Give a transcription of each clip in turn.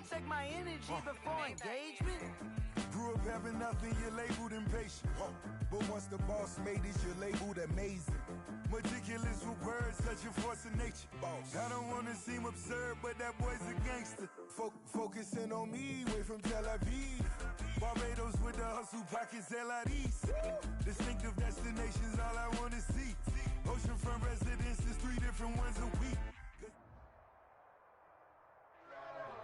check my energy before engagement. Grew up having nothing, you're labeled impatient. But once the boss made it, you're labeled amazing. Meticulous with words, such a force of nature. I don't want to seem absurd, but that boy's a gangster. Focusing on me, way from Tel Aviv. Barbados with the hustle, pockets LIDs. Distinctive destinations, all I want to see. Oceanfront residences, 3 different ones a week.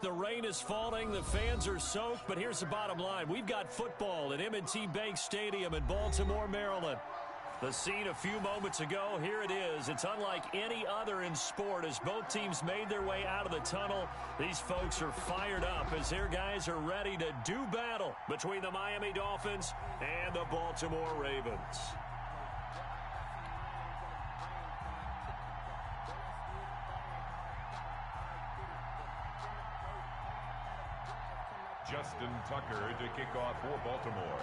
The rain is falling, the fans are soaked, but here's the bottom line. We've got football at M&T Bank Stadium in Baltimore, Maryland. The scene a few moments ago, here it is. It's unlike any other in sport as both teams made their way out of the tunnel. These folks are fired up as their guys are ready to do battle between the Miami Dolphins and the Baltimore Ravens. Justin Tucker to kick off for Baltimore.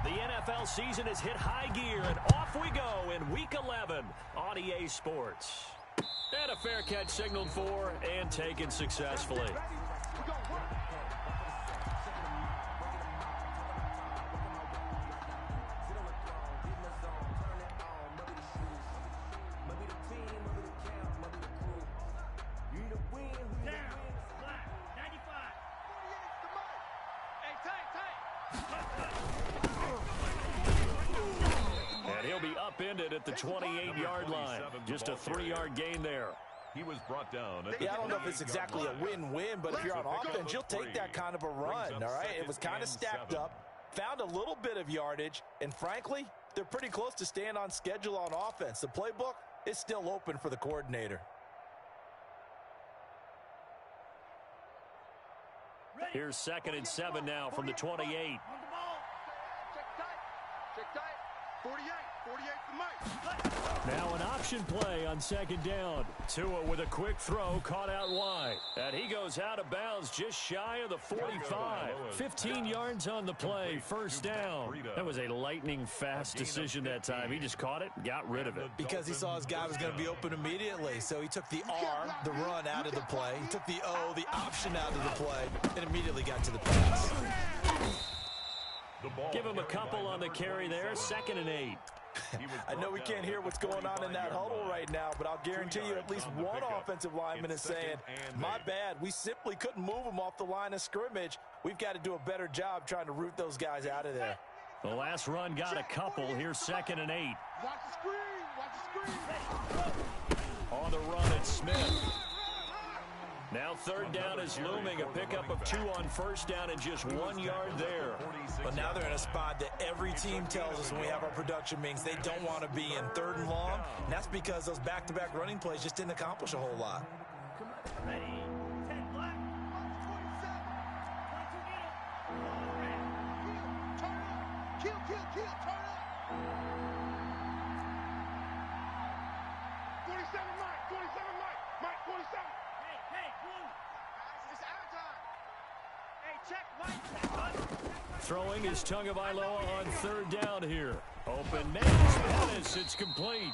The NFL season has hit high gear, and off we go in Week 11 on EA Sports. And a fair catch signaled for and taken successfully. Upended at the 28-yard line. Just a 3-yard gain there. He was brought down. Yeah, I don't know if it's exactly a win-win, but if you're on offense, you'll take that kind of a run, all right? It was kind of stacked up, found a little bit of yardage, and frankly, they're pretty close to staying on schedule on offense. The playbook is still open for the coordinator. Here's 2nd and 7 now from the 28. Check tight. 48 for Mike. Now an option play on 2nd down. Tua with a quick throw, caught out wide. And he goes out of bounds just shy of the 45. 15 yards on the play, 1st down. That was a lightning-fast decision that time. He just caught it, got rid of it. Because he saw his guy was going to be open immediately. So he took the R, the run, out of the play. He took the O, the option, out of the play, and immediately got to the pass. Give him a couple on the carry there, 2nd and 8. I know we can't hear what's going on in that huddle right now, but I'll guarantee you at least one offensive lineman is saying, my bad, we simply couldn't move them off the line of scrimmage. We've got to do a better job trying to root those guys out of there. The last run got a couple. Here's 2nd and 8. Watch the screen. On the run, it's Smith. Now 3rd down is looming, a pickup of 2 on 1st down and just 1 yard there. But now they're in a spot that every team tells us when we have our production meetings they don't want to be in, 3rd and long. And that's because those back-to-back running plays just didn't accomplish a whole lot. Ready. 10 black. 47. 22 Turn up. Kill. Turn up. 47 Mike. Mike, 47. Hey, Blue. Guys, it's our time. Hey, check Mike. Throwing is Tagovailoa on 3rd down here. Open man, Pettis, it's complete.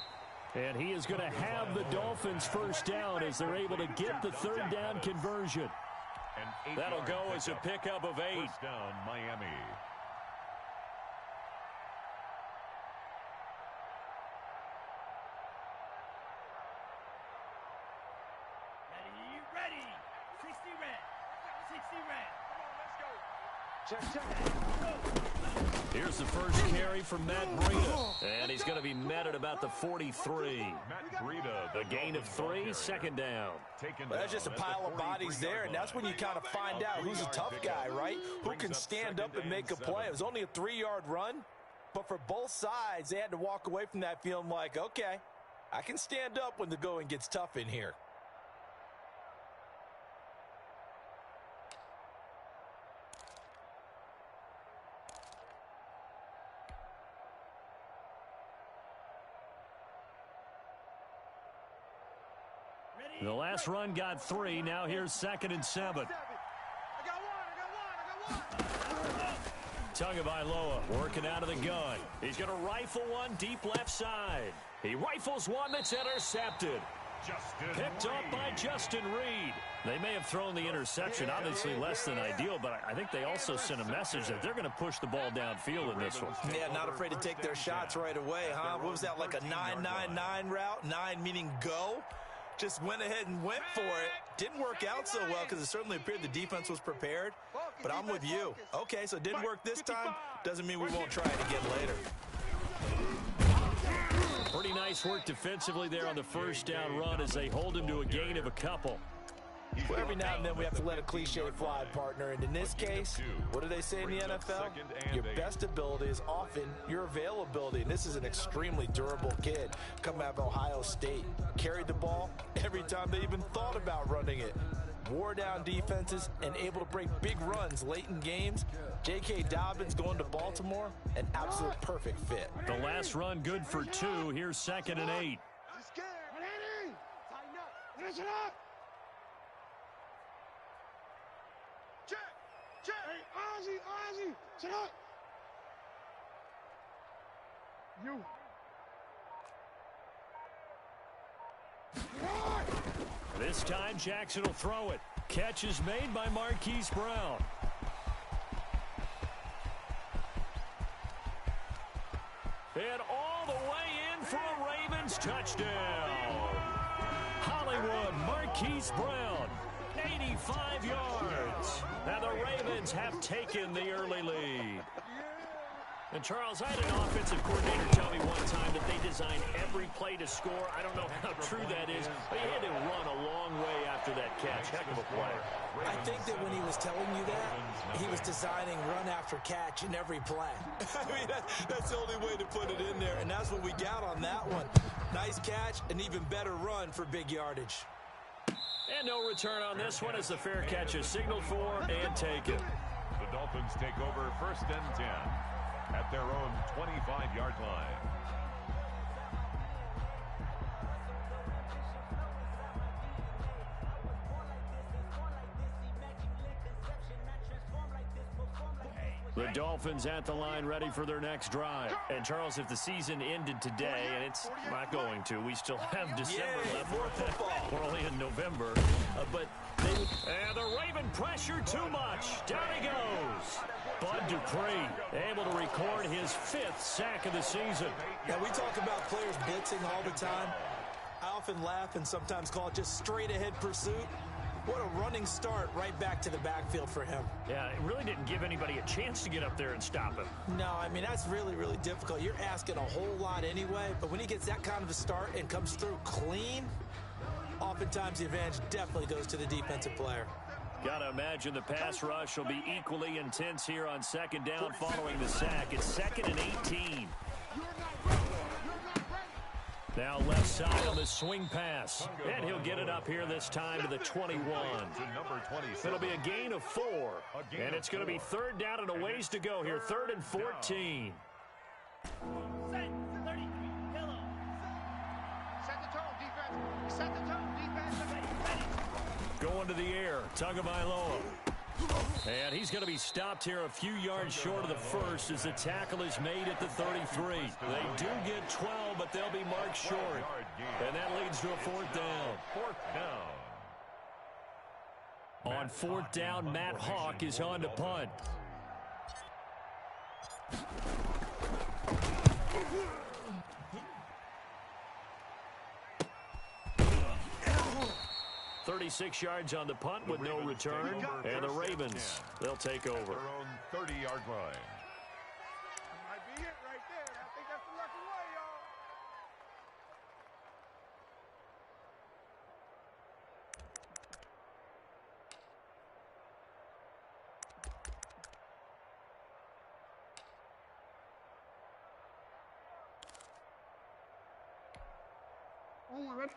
And he is going to have the Dolphins 1st down as they're able to get the 3rd down conversion. That'll go as a pickup of 8. 1st down, Miami. Ready. 60 red. Check. Here's the first carry from Matt Breida. And he's going to be met at about the 43. Matt Breida, a gain of 3, 2nd down. Well, that's just a pile of bodies there, and that's when you kind of find out who's a tough guy, right? Who can stand up and make a play. It was only a 3-yard run, but for both sides, they had to walk away from that feeling like, okay, I can stand up when the going gets tough in here. The last run got 3. Now here's 2nd and 7. I got Tagovailoa working out of the gun. He's going to rifle one deep left side. He rifles one that's intercepted. Picked up by Justin Reed. They may have thrown the interception, obviously less than ideal, but I think they also sent a message that they're going to push the ball downfield in this one. Yeah, not afraid to take their shots right away, huh? What was that, like a 9-9-9 route? 9 meaning go? Just went ahead and went for it. Didn't work out so well because it certainly appeared the defense was prepared. But I'm with you. Okay, so it didn't work this time. Doesn't mean we won't try it again later. Pretty nice work defensively there on the first down run as they hold him to a gain of a couple. Well, every now and then we have to let a cliche fly, partner. And in this case, what do they say in the NFL? Your best ability is often your availability. And this is an extremely durable kid coming out of Ohio State. Carried the ball every time they even thought about running it. Wore down defenses and able to break big runs late in games. J.K. Dobbins going to Baltimore, an absolute perfect fit. The last run good for 2. Here's 2nd and 8. Listen up. Check. Hey, Ozzy, sit up. You. This time Jackson will throw it. Catch is made by Marquise Brown. And all the way in for a Ravens touchdown. Hollywood Marquise Brown, 85 yards. And the Ravens have taken the early lead. And, Charles, I had an offensive coordinator tell me one time that they design every play to score. I don't know how true that is, but he had to run a long way after that catch. Heck of a play. I think that when he was telling you that, he was designing run after catch in every play. I mean, that's the only way to put it in there, and that's what we got on that one. Nice catch, an even better run for big yardage. And no return on this one as the fair catch is signaled for and taken. The Dolphins take over 1st and 10 at their own 25-yard line. The Dolphins at the line ready for their next drive. And, Charles, if the season ended today, and it's not going to, we still have December left. We're only in November. And the Raven pressure too much. Down he goes. Bud Dupree able to record his 5th sack of the season. Now, we talk about players blitzing all the time. I often laugh and sometimes call it just straight-ahead pursuit. What a running start right back to the backfield for him. Yeah, it really didn't give anybody a chance to get up there and stop him. No, I mean, that's really, really difficult. You're asking a whole lot anyway, but when he gets that kind of a start and comes through clean, oftentimes the advantage definitely goes to the defensive player. Gotta imagine the pass rush will be equally intense here on 2nd down following the sack. It's 2nd and 18. Now left side on the swing pass. And he'll get it up here this time to the 21. It'll be a gain of 4. And it's going to be 3rd down and a ways to go here. 3rd and 14. Set the tone, defense. Set the tone, defense. Going to the air. Tagovailoa. And he's going to be stopped here a few yards short of the first as the tackle is made at the 33. They do get 12, but they'll be marked short. And that leads to a 4th down. 4th down. On 4th down, Matt Hawk is on to punt. "36 yards on the punt with no return, and the Ravens, they'll take over. Their own 30-yard line. Might be it right there. I think that's the lucky way, y'all.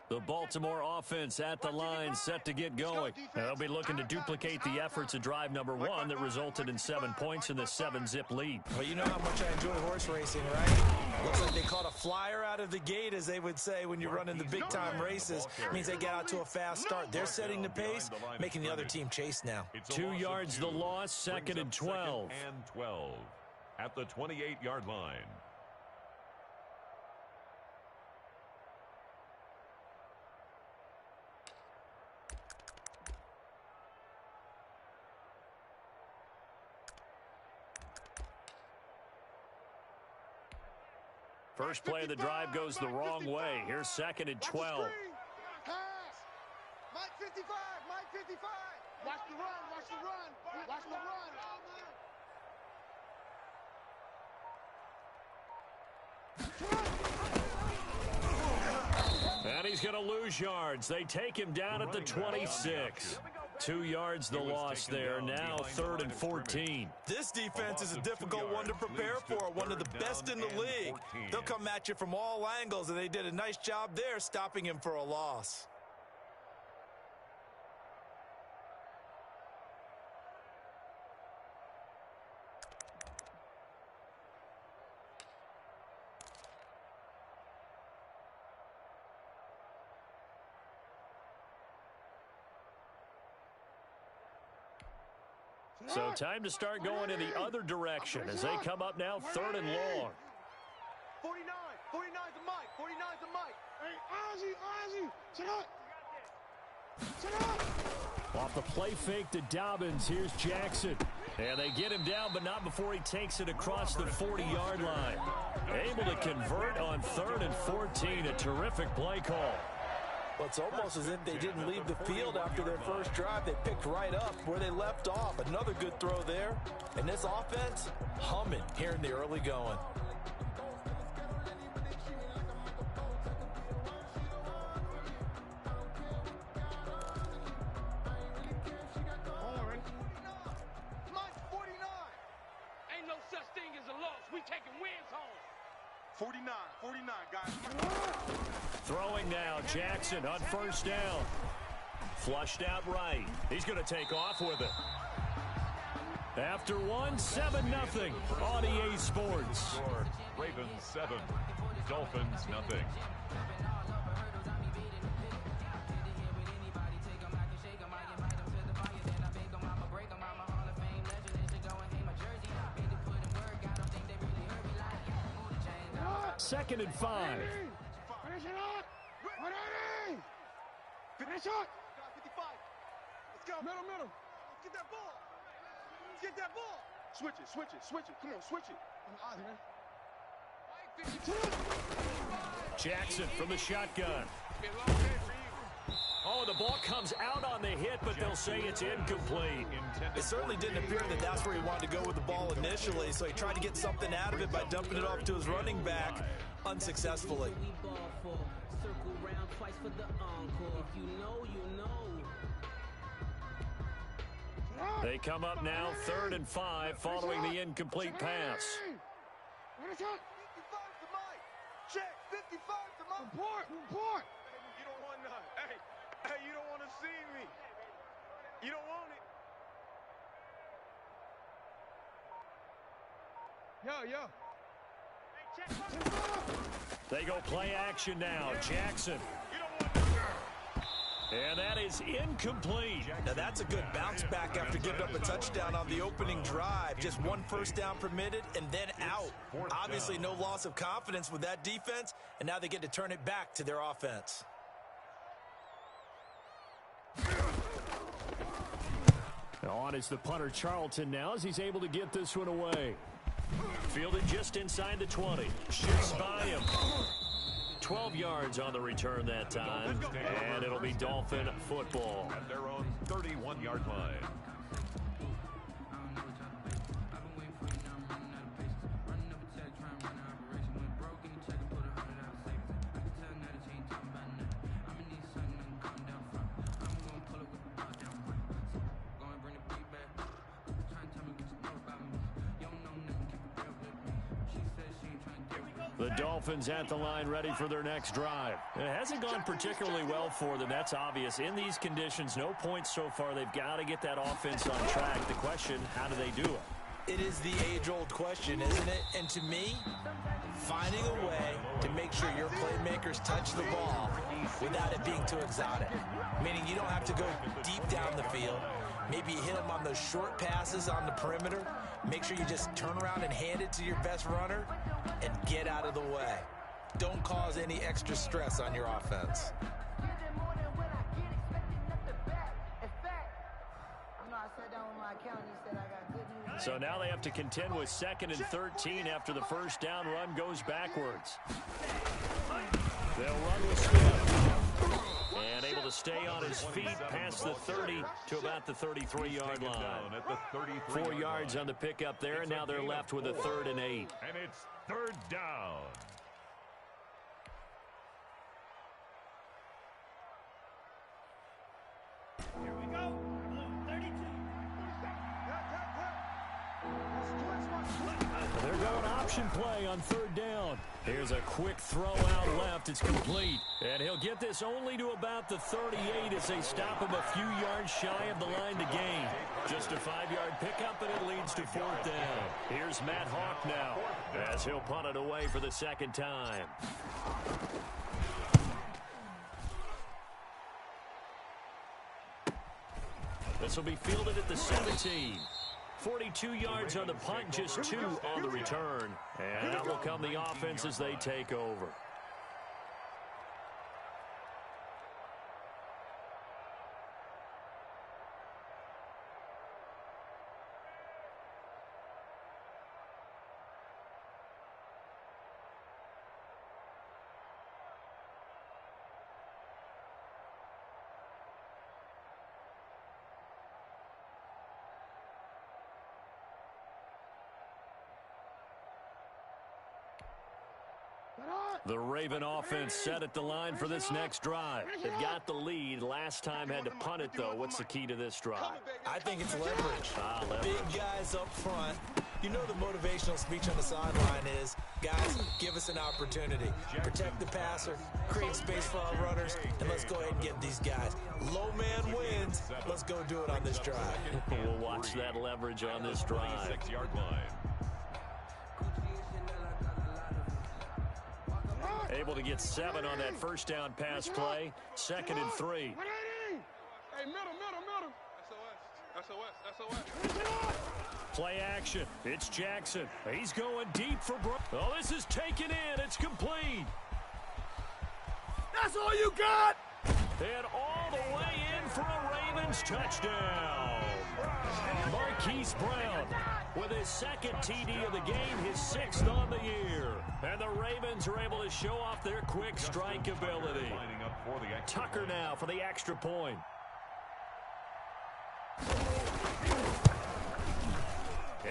The Baltimore offense at the line, set to get going. They'll be looking to duplicate the efforts of drive number 1 that resulted in 7 points in the 7-zip lead. Well, you know how much I enjoy horse racing, right? Looks like they caught a flyer out of the gate, as they would say when you're running the big-time races. It means they get out to a fast start. They're setting the pace, making the other team chase now. 2 yards the loss, 2nd and 12. Second and 12 at the 28-yard line. First play of the drive goes the wrong way. Here's 2nd and 12. Pass. Mike 55. Mike 55. Watch the run. Watch the run. Watch the run. And he's going to lose yards. They take him down at the 26. 2 yards the loss there. Now 3rd and 14. This defense is a difficult one to prepare for, one of the best in the league. They'll come at you from all angles, and they did a nice job there stopping him for a loss. So time to start going in the other direction as they come up now 3rd and long. 49. 49 to Mike. 49 to Mike. Hey, Ozzy. Sit up. Sit up. Off the play fake to Dobbins, here's Jackson. And they get him down, but not before he takes it across the 40-yard line. Able to convert on 3rd and 14. A terrific play call. Well, it's almost as if they didn't leave the field after their first drive. They picked right up where they left off. Another good throw there. And this offense, humming here in the early going. Mike 49. Ain't no such thing as a loss. We taking wins home. 49, guys. Throwing now, Jackson on 1st down. Flushed out right. He's going to take off with it. After 7-0 on EA Sports. Score, Ravens 7, Dolphins 0. Second and 5. Finish it up. Ready. Finish up. 55. Let's go. Middle. Get that ball. Get that ball. Switch it. Come on, switch it. Jackson from the shotgun. Oh, the ball comes out on the hit, but they'll say it's incomplete. It certainly didn't appear that that's where he wanted to go with the ball initially, so he tried to get something out of it by dumping it off to his running back unsuccessfully. They come up now 3rd and 5 following the incomplete pass. 55 to Mike. Check. 55 to Mike. Report. You don't want none. Hey, you don't want to see me. You don't want it. Yo. They go play action now. Jackson. And that is incomplete. Now that's a good bounce back after giving up a touchdown on the opening drive. Just 1 first down permitted and then out. Obviously no loss of confidence with that defense, and now they get to turn it back to their offense. On is the punter Charlton now as he's able to get this one away. Fielded just inside the 20. Shoots by him. 12 yards on the return that time. And it'll be Dolphin football. At their own 31-yard line. The Dolphins at the line ready for their next drive. It hasn't gone particularly well for them. That's obvious. In these conditions, no points so far. They've got to get that offense on track. The question, how do they do it? It is the age-old question, isn't it? And to me, finding a way to make sure your playmakers touch the ball without it being too exotic. Meaning you don't have to go deep down the field. Maybe you hit them on those short passes on the perimeter. Make sure you just turn around and hand it to your best runner and get out of the way. Don't cause any extra stress on your offense. So now they have to contend with 2nd and 13 after the first down run goes backwards. They'll run with Smith. And able to stay on his feet past the 30 to about the 33-yard line. 4 yards on the pickup there, and now they're left with a 3rd and 8. And it's 3rd down. Here we go. 32. They're going option play on 3rd down. Here's a quick throw out left. It's complete. And he'll get this only to about the 38 as they stop him a few yards shy of the line to gain. Just a 5-yard pickup, and it leads to 4th down. Here's Matt Hawk now as he'll punt it away for the 2nd time. This will be fielded at the 17. 42 yards on the punt, just 2 on the return. And out will come the offense as they take over. The Raven offense set at the line for this next drive. They've got the lead. Last time had to punt it, though. What's the key to this drive? I think it's leverage. Big guys up front. You know the motivational speech on the sideline is, guys, give us an opportunity. Protect the passer, create space for our runners, and let's go ahead and get these guys. Low man wins. Let's go do it on this drive. We'll watch that leverage on this drive. 26-yard line. Able to get 7 on that first down pass play. 2nd and 3. Hey, middle. SOS. Play action. It's Jackson. He's going deep for Brown. Oh, this is taken in. It's complete. That's all you got? And all the way in for a Ravens touchdown. Marquise Brown with his 2nd TD of the game, his 6th on the year. And the Ravens are able to show off their quick strike ability. Tucker now for the extra point.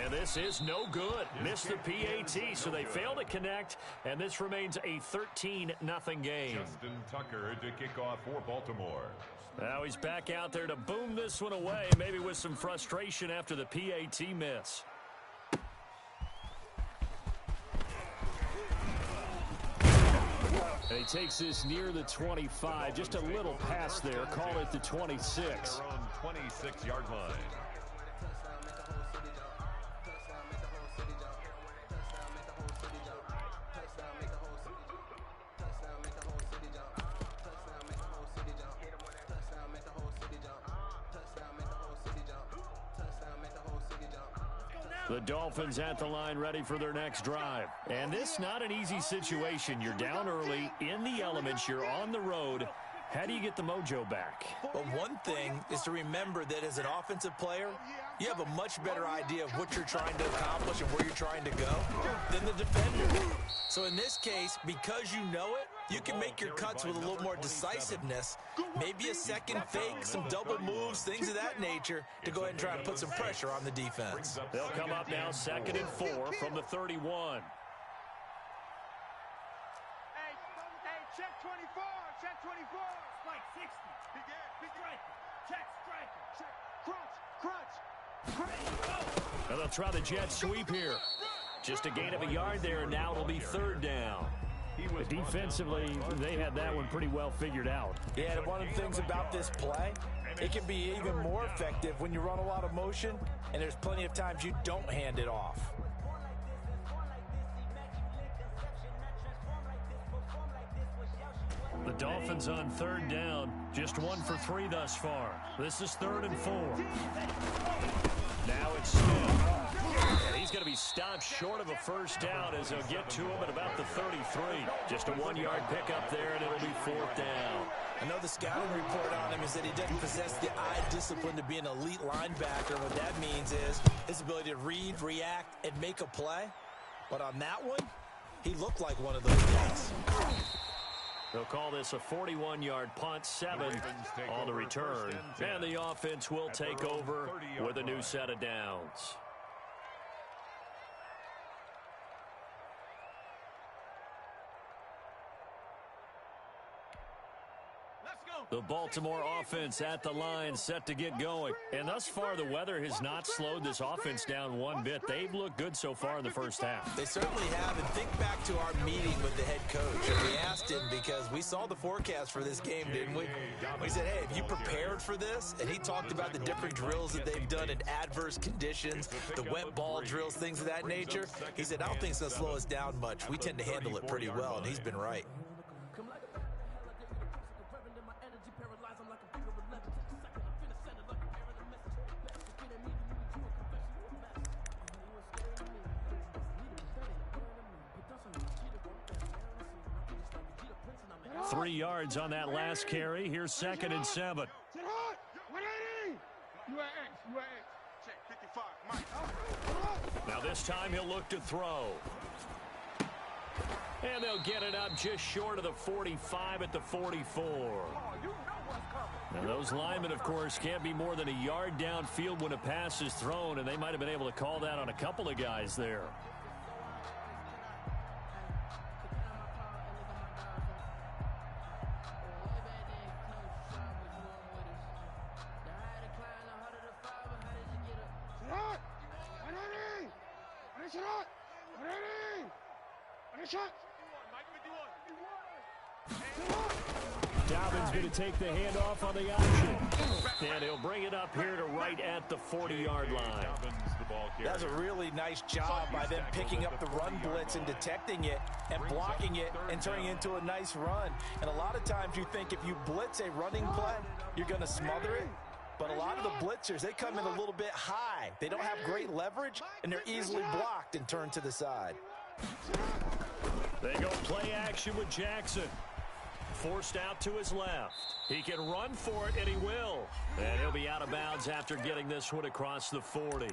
And this is no good. Missed the PAT, so they fail to connect, and this remains a 13-0 game. Justin Tucker to kick off for Baltimore. Now he's back out there to boom this one away, maybe with some frustration after the PAT miss. And he takes this near the 25. Just a little pass there. Call it the 26. Their own 26-yard line. The Dolphins at the line ready for their next drive. And this not an easy situation. You're down early, in the elements, you're on the road. How do you get the mojo back? Well, one thing is to remember that as an offensive player, you have a much better idea of what you're trying to accomplish and where you're trying to go than the defender. So in this case, because you know it, you can make your cuts with a little more decisiveness, maybe a second fake, some double moves, things of that nature, to go ahead and try to put some pressure on the defense. They'll come up now 2nd and 4 from the 31. Hey, check 24. Check 24. Like 60. Check. Crunch. And they'll try the jet sweep here. Just a gain of a yard there, and now it'll be third down. Defensively, they had that one pretty well figured out. Yeah, and one of the things about this play, it can be even more effective when you run a lot of motion, and there's plenty of times you don't hand it off. The Dolphins on third down, just 1 for 3 thus far. This is 3rd and 4. Now it's Smith. And he's going to be stopped short of a first down as they'll get to him at about the 33. Just a 1-yard pickup there, and it'll be 4th down. I know the scouting report on him is that he doesn't possess the eye discipline to be an elite linebacker. What that means is his ability to read, react, and make a play. But on that one, he looked like one of those guys. They'll call this a 41-yard punt, 7 on the return. And the offense will take over with a new set of downs. The Baltimore offense at the line, set to get going. And thus far, the weather has not slowed this offense down one bit. They've looked good so far in the first half. They certainly have. And think back to our meeting with the head coach. And we asked him because we saw the forecast for this game, didn't we? We said, hey, have you prepared for this? And he talked about the different drills that they've done in adverse conditions, the wet ball drills, things of that nature. He said, I don't think it's going to slow us down much. We tend to handle it pretty well, and he's been right. Three yards on that last carry. Here's 2nd and 7. Now this time he'll look to throw. And they'll get it up just short of the 45 at the 44. Now those linemen, of course, can't be more than a yard downfield when a pass is thrown, and they might have been able to call that on a couple of guys there. Dobbins going to take the handoff on the option. And he'll bring it up here to right at the 40-yard line. That's a really nice job by them picking up the run blitz and detecting it and blocking it and turning it into a nice run. And a lot of times you think if you blitz a running play, you're going to smother it. But a lot of the blitzers, they come in a little bit high. They don't have great leverage, and they're easily blocked and turned to the side. They go play action with Jackson. Forced out to his left. He can run for it, and he will. And he'll be out of bounds after getting this one across the 40.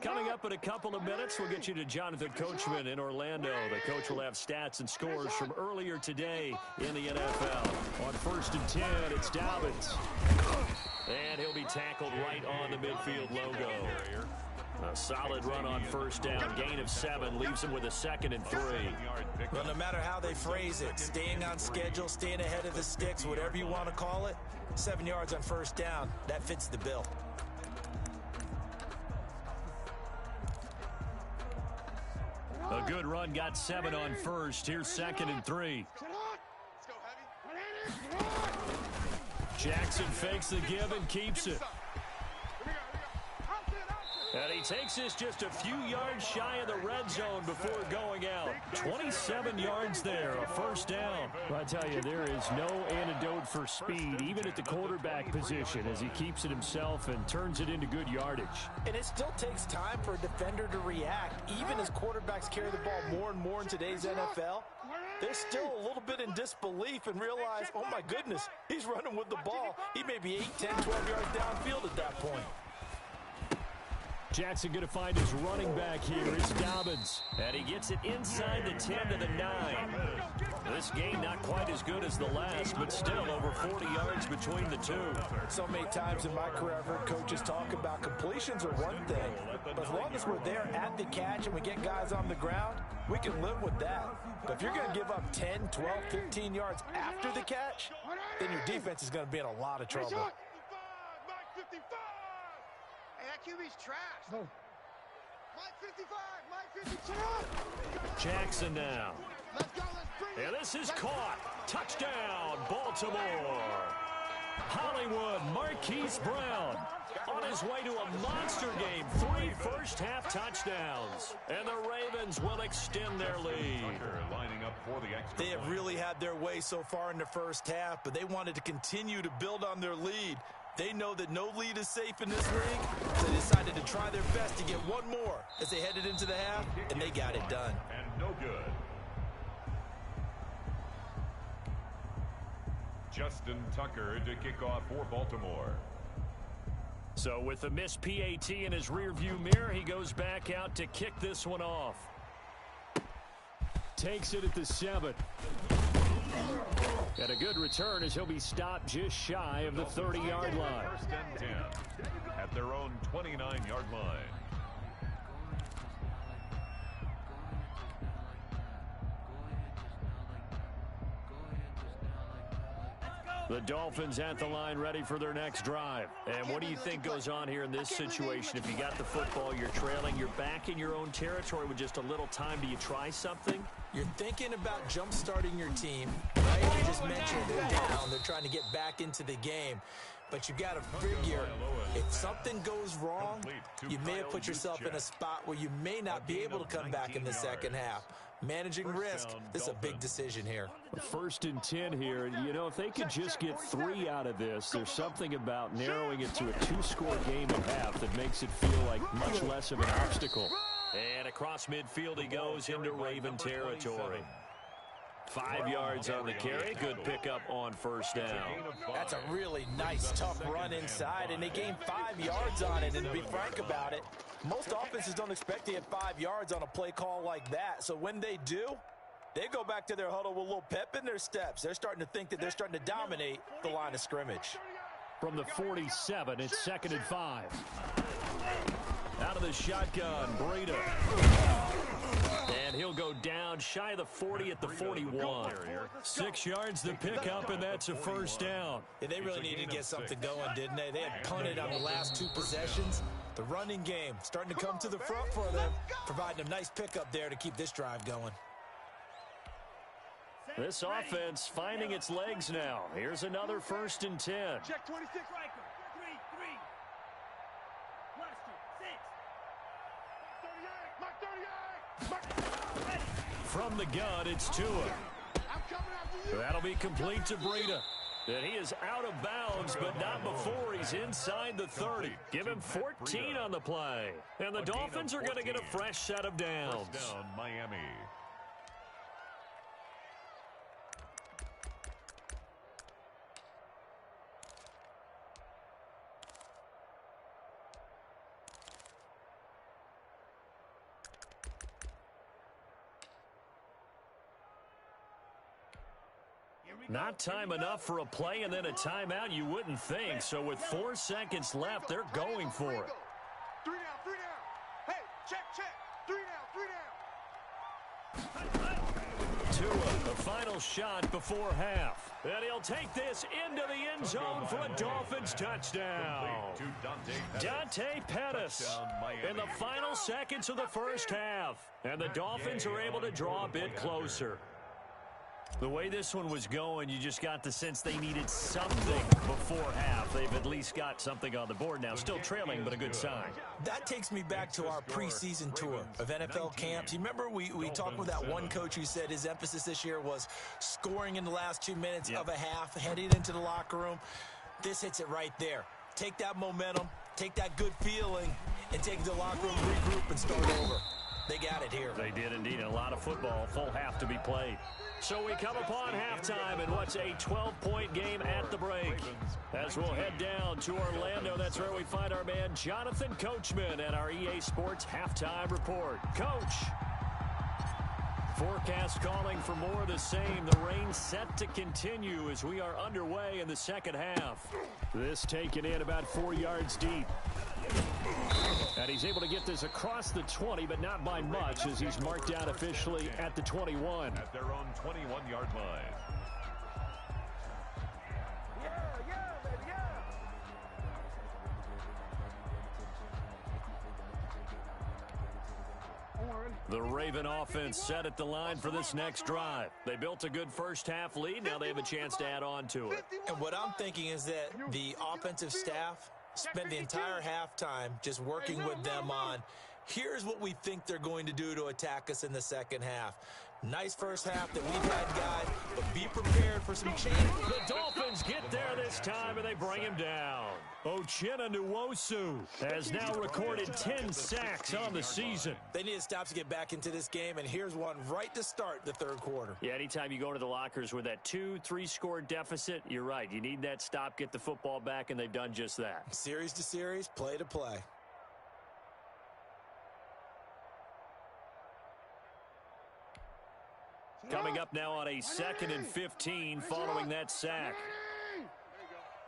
Coming up in a couple of minutes, we'll get you to Jonathan Coachman in Orlando. The coach will have stats and scores from earlier today in the NFL. On 1st and 10, it's Dobbins. And he'll be tackled right on the midfield logo. A solid run on 1st down. Gain of 7 leaves him with a 2nd and 3. Well, no matter how they phrase it, staying on schedule, staying ahead of the sticks, whatever you want to call it, 7 yards on 1st down, that fits the bill. A good run, got 7 on 1st. Here's 2nd and 3. Jackson fakes the give and keeps it. And he takes this just a few yards shy of the red zone before going out. 27 yards there, a 1st down. Well, I tell you, there is no antidote for speed, even at the quarterback position, as he keeps it himself and turns it into good yardage. And it still takes time for a defender to react. Even as quarterbacks carry the ball more and more in today's NFL, they're still a little bit in disbelief and realize, oh my goodness, he's running with the ball. He may be 8, 10, 12 yards downfield at that point. Jackson going to find his running back here. It's Dobbins. And he gets it inside the 10 to the 9. This game not quite as good as the last, but still over 40 yards between the two. So many times in my career, I've heard coaches talk about completions are one thing, but as long as we're there at the catch and we get guys on the ground, we can live with that. But if you're going to give up 10, 12, 15 yards after the catch, then your defense is going to be in a lot of trouble. Hey, that QB's trash. No. Mike 55, Mike 52. Jackson now. Let's go, let's bring it. And this is caught. Touchdown, Baltimore. Hollywood Marquise Brown on his way to a monster game. 3 first-half touchdowns. And the Ravens will extend their lead. Lining up for the extra They have really had their way so far in the first half, but they wanted to continue to build on their lead. They know that no lead is safe in this league, so they decided to try their best to get one more as they headed into the half, and they got it done. And no good. Justin Tucker to kick off for Baltimore. So with the missed PAT in his rearview mirror, he goes back out to kick this one off. Takes it at the 7. Got a good return as he'll be stopped just shy of the 30-yard line. First and 10 at their own 29-yard line. The Dolphins at the line ready for their next drive. And what do you think goes on here in this situation? If you got the football, you're trailing, you're back in your own territory with just a little time. Do you try something? You're thinking about jump-starting your team, right? You just mentioned they're down. They're trying to get back into the game. But you got to figure, if something goes wrong, you may have put yourself in a spot where you may not be able to come back in the second half. Managing risk, this is a big decision here. First and 10 here. You know, if they could just get 3 out of this, there's something about narrowing it to a 2-score game at half that makes it feel like much less of an obstacle. And across midfield he goes into Raven territory. 5 yards on the carry. Good pickup on first down. That's a really nice, tough run inside, and they gained 5 yards on it. And to be frank about it, most offenses don't expect to get 5 yards on a play call like that. So when they do, they go back to their huddle with a little pep in their steps. They're starting to think that they're starting to dominate the line of scrimmage. From the 47, it's 2nd and 5. Out of the shotgun, Breida. And he'll go down shy of the 40 at the 41. 6 yards to pick up, and that's a first down. Yeah, they really needed to get something going, didn't they? They had punted on the last 2 possessions. The running game starting to come to the front for them, providing a nice pickup there to keep this drive going. This offense finding its legs now. Here's another 1st and 10. Check 26. Striker. 3-3. Blaster. 6. From the gun, it's Tua. That'll be complete to Breida. And he is out of bounds, but not before he's inside the 30. Give him 14 on the play. And the Dolphins are going to get a fresh set of downs. First down, Miami. Not time enough for a play and then a timeout, you wouldn't think. So with 4 seconds left, they're going for it. 3 down, 3 down. Hey, check. 3 down. Tua, the final shot before half. And he'll take this into the end zone for a Dolphins touchdown. Dante Pettis in the final seconds of the first half. And the Dolphins are able to draw a bit closer. The way this one was going, you just got the sense they needed something before half. They've at least got something on the board now. Still trailing, but a good sign. That takes me back to our preseason tour of NFL camps. You remember we talked with that one coach who said his emphasis this year was scoring in the last 2 minutes of a half, heading into the locker room. This hits it right there. Take that momentum, take that good feeling, and take the locker room, regroup, and start over. They got it here. They did indeed. A lot of football, full half to be played. So we come upon halftime in what's a 12-point game at the break. As we'll head down to Orlando, that's where we find our man Jonathan Coachman at our EA Sports Halftime Report. Coach. Forecast calling for more of the same. The rain set to continue as we are underway in the second half. This taken in about 4 yards deep. And he's able to get this across the 20, but not by much, as he's marked out officially at the 21. At their own 21-yard line. The Raven offense set at the line for this next drive. They built a good first-half lead. Now they have a chance to add on to it. And what I'm thinking is that the offensive staff spent the entire halftime just working with them on, here's what we think they're going to do to attack us in the second half. Nice first half that we've had, guys, but be prepared for some change. The Dolphins get there this time, and they bring him down. Uchenna Nwosu has now recorded 10 sacks on the season. They need to stop to get back into this game, and here's one right to start the third quarter. Yeah, anytime you go into the lockers with that 2-3 score deficit, you're right. You need that stop, get the football back, and they've done just that. Series to series, play to play. Coming up now on a 2nd and 15 following that sack.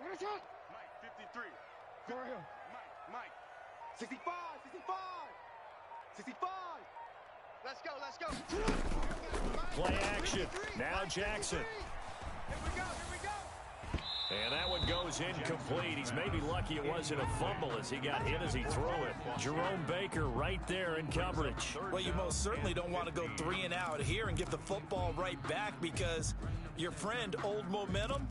Mike, 53. Mike. 65. 65. Let's go. Play action. Now Jackson. Here we go. And that one goes incomplete. He's maybe lucky it wasn't a fumble as he got hit as he threw it. Jerome Baker right there in coverage. Well, you most certainly don't want to go 3 and out here and give the football right back, because your friend, Old Momentum,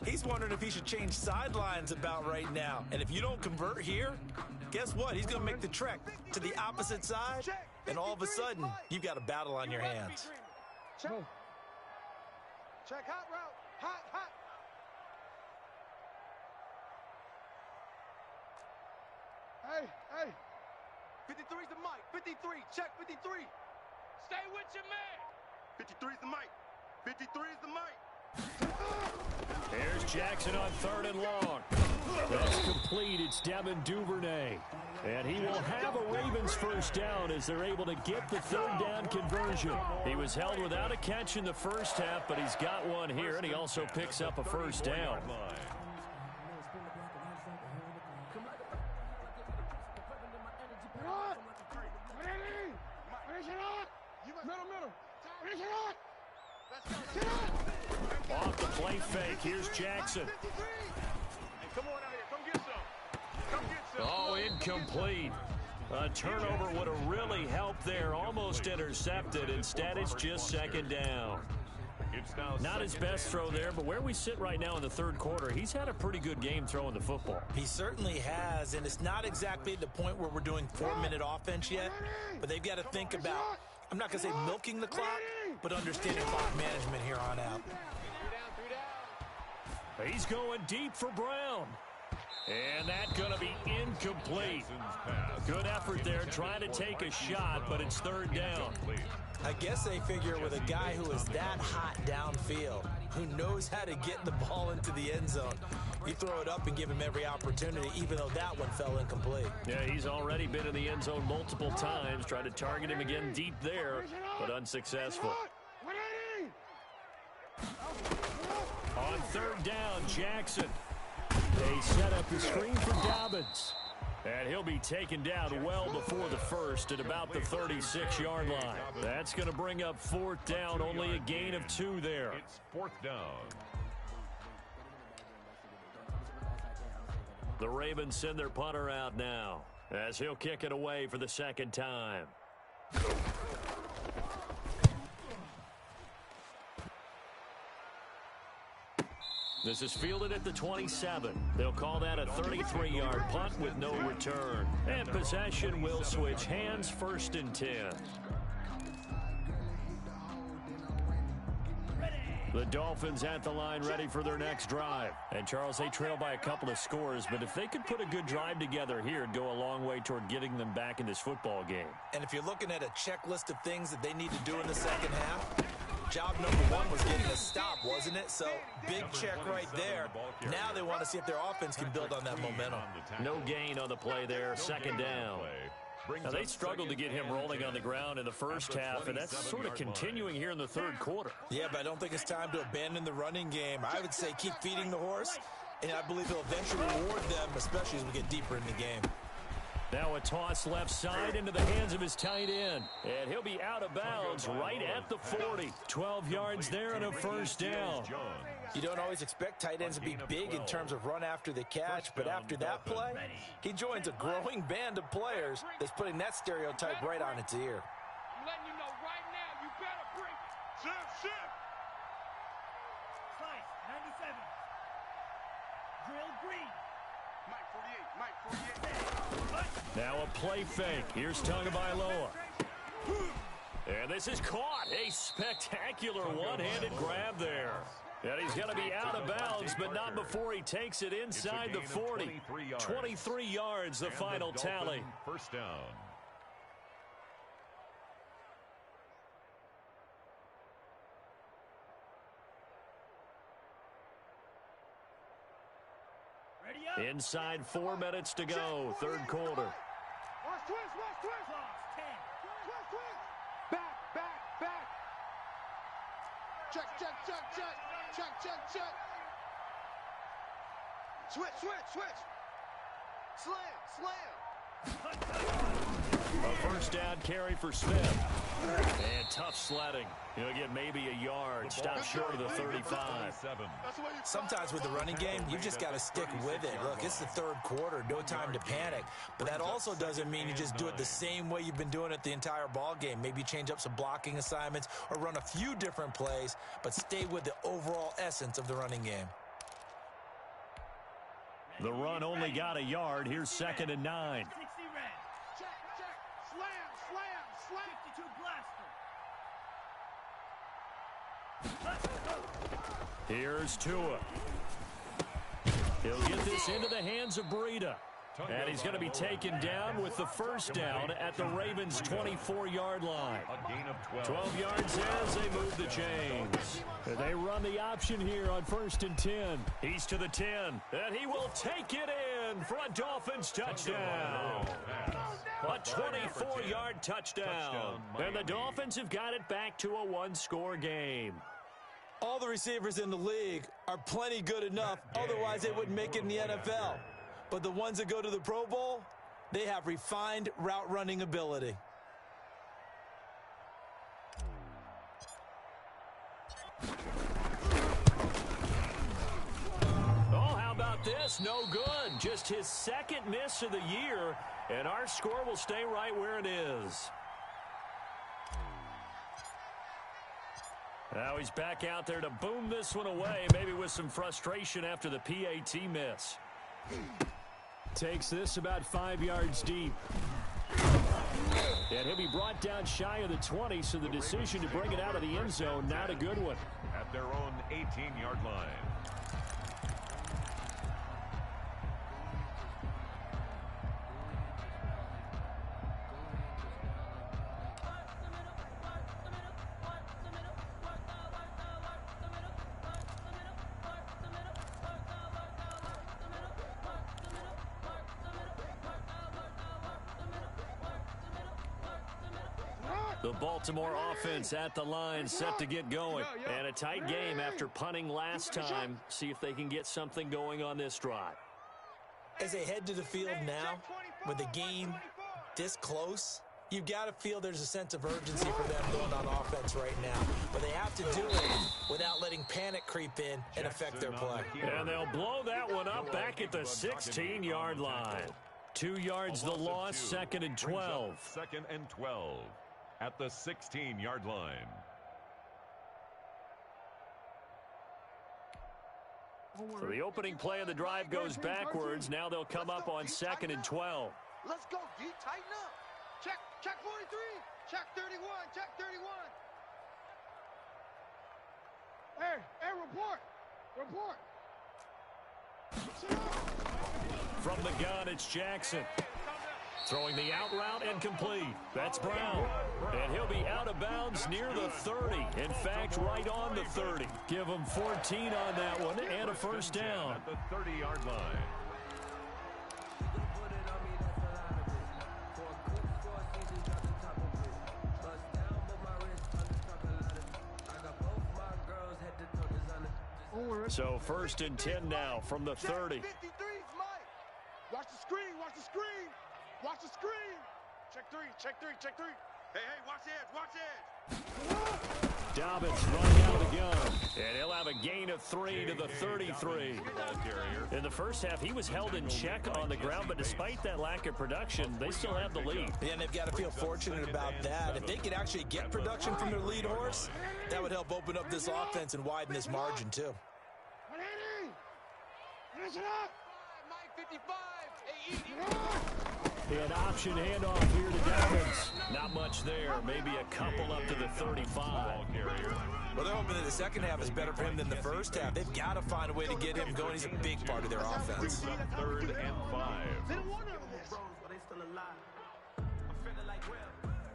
he's wondering if he should change sidelines about right now. And if you don't convert here, guess what? He's going to make the trek to the opposite side, and all of a sudden, you've got a battle on your hands. Check hot route. Hot. Hey. 53's the mic. 53. Check 53. Stay with your man. 53's the mic. 53's the mic. Here's Jackson on 3rd and long. That's complete. It's Devin Duvernay. And he will have a Ravens first down as they're able to get the 3rd down conversion. He was held without a catch in the first half, but he's got one here, and he also picks up a first down. Off the play fake, here's Jackson. Come on out here, come get some. Oh, incomplete. A turnover would have really helped there, almost intercepted. Instead, it's just 2nd down. Not his best throw there, but where we sit right now in the 3rd quarter, he's had a pretty good game throwing the football. He certainly has, and it's not exactly at the point where we're doing 4-minute offense yet, but they've got to think about, I'm not going to say milking the clock, but understanding clock management here on out. He's going deep for Brown. And that's going to be incomplete. Good effort there, trying to take a shot, but it's 3rd down. I guess they figure with a guy who is that hot downfield, who knows how to get the ball into the end zone, you throw it up and give him every opportunity, even though that one fell incomplete. Yeah, he's already been in the end zone multiple times, tried to target him again deep there, but unsuccessful. On 3rd down, Jackson. They set up the screen for Dobbins. And he'll be taken down well before the first at about the 36-yard line. That's going to bring up 4th down, only a gain of 2 there. It's 4th down. The Ravens send their punter out now as he'll kick it away for the 2nd time. This is fielded at the 27. They'll call that a 33-yard punt with no return. And possession will switch hands, 1st and 10. The Dolphins at the line ready for their next drive. And Charles, they trail by a couple of scores, but if they could put a good drive together here, it'd go a long way toward getting them back in this football game. And if you're looking at a checklist of things that they need to do in the second half, job number 1 was getting a stop, wasn't it? So, big check right there. Now they want to see if their offense can build on that momentum. No gain on the play there, 2nd down. Now, they struggled to get him rolling on the ground in the first half, and that's sort of continuing here in the third quarter. Yeah, but I don't think it's time to abandon the running game. I would say keep feeding the horse, and I believe he'll eventually reward them, especially as we get deeper in the game. Now a toss left side into the hands of his tight end. And he'll be out of bounds right at the 40. 12 yards there and a first down. You don't always expect tight ends to be big in terms of run after the catch, but after that play, he joins a growing band of players that's putting that stereotype right on its ear. I'm letting you know right now, you better bring it. Shift. Slice, 97. Drill green. Mike 48. Now a play fake. Here's Tagovailoa. And this is caught. A spectacular one-handed grab there. And he's going to be out of bounds, but not before he takes it inside the 40. 23 yards, the final tally. First down. Inside 4 minutes to go, third quarter. Watch twist. Back. Check. Switch. Slam. A first down carry for Smith. And tough sledding. He'll get maybe a yard. Stop short of the 35. Sometimes with the running game, you just got to stick with it. Look, it's the third quarter, no time to panic. But that also doesn't mean you just do it the same way you've been doing it the entire ball game. Maybe change up some blocking assignments or run a few different plays, but stay with the overall essence of the running game. The run only got a yard. Here's 2nd and 9. 60 red. Check. Slam. 52 blaster. Here's Tua. He'll get this into the hands of Breida. And he's going to be taken down with the first down at the Ravens' 24-yard line. 12 yards as they move the chains. They run the option here on 1st and 10. He's to the 10, and he will take it in for a Dolphins touchdown. A 24-yard touchdown. And the Dolphins have got it back to a one-score game. All the receivers in the league are plenty good enough, otherwise they wouldn't make it in the NFL. But the ones that go to the Pro Bowl, they have refined route running ability. Oh, how about this? No good. Just his second miss of the year, and our score will stay right where it is. Now he's back out there to boom this one away, maybe with some frustration after the PAT miss. Takes this about 5 yards deep. And he'll be brought down shy of the 20, so the decision to bring it out of the end zone, not a good one. At their own 18-yard line. The Baltimore offense at the line, set to get going. And a tight game after punting last time. See if they can get something going on this drive. As they head to the field now, with the game this close, you've got to feel there's a sense of urgency for them going on offense right now. But they have to do it without letting panic creep in and affect their play. And they'll blow that one up back at the 16-yard line. 2 yards the loss, 2nd and 12. 2nd and 12 at the 16-yard line. So the opening play of the drive goes backwards. Now they'll come up on 2nd and 12. Let's go, D. Tighten up. Check 43. Check 31. Check 31. Hey, report. Sit up. From the gun, it's Jackson. Throwing the out route incomplete. That's Brown. And he'll be out of bounds near the 30. In fact, right on the 30. Give him 14 on that one and a first down. At the 30-yard line. So 1st and 10 now from the 30. 53's Mike. Watch the screen, watch the screen. Watch the screen. Check three, check three, check three. Hey, watch the edge, watch the edge. Dobbins running out of the gun. And he'll have a gain of 3 to the 33. In the first half, he was held in check on the ground, but despite that lack of production, they still have the lead. Yeah, and they've got to feel fortunate about that. If they could actually get production from their lead horse, that would help open up this offense and widen this margin, too. 180. Finish it up. Mike 55. An option handoff here to Dobbins. Not much there. Maybe a couple up to the 35. Well, they're hoping that the second half is better for him than the first half. They've got to find a way to get him going. He's a big part of their offense. 3rd and 5. They don't want none of this. But they still alive. I'm feeling like Will.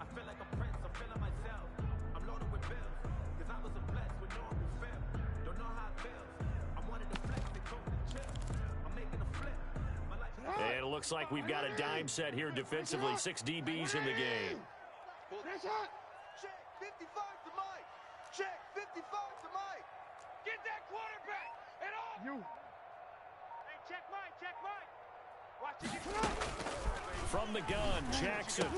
I feel like a prince. I'm feeling myself. I'm loaded with bills. Cause I was a blessed with no one fail. Don't know how it feels. I'm one of the flex. They told me to chill. I'm making a flip. My life is And it looks like we've got a dime set here defensively. 6 DBs in the game. Finish it. Check 55 to Mike. Check 55 to Mike. Get that quarterback. And off. You. Hey, check Mike. Check Mike. Watch it get up. From the gun, Jackson.